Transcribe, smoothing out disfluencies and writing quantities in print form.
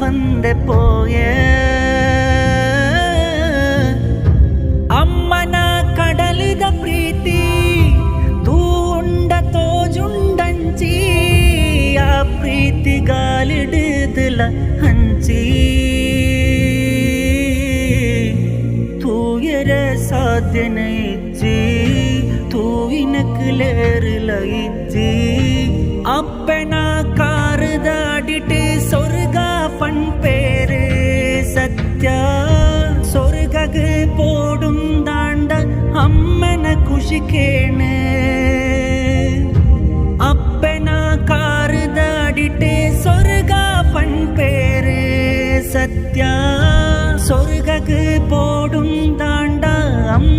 വന്ന് പോയ ಅಮ್ಮನ ಕಡಲಿದ ಪ್ರೀತಿ ತೂಂಡ ತೋಜುಂಡಂಚಿ ಆ ಪ್ರೀತಿ ಗಾಲಿಡಿದಲ ಹಂಚಿ ತೂಯರ ಸಾಧ್ಯನ ಇಜ್ಜಿ ತೂವಿನಕ್ಲೇರ್ಲ ಇಜ್ಜಿ ಅಪ್ಪನ ಕಾರದಾಡಿட்டு சொர்க பண் பேரு சத்ய சொர்ககு போடும் தாண்ட அம்மன குஷிக்கேணு அப்பன காரதாடிட்டு சொர்க பண் பேரு சத்ய சொர்ககு போடும் தாண்ட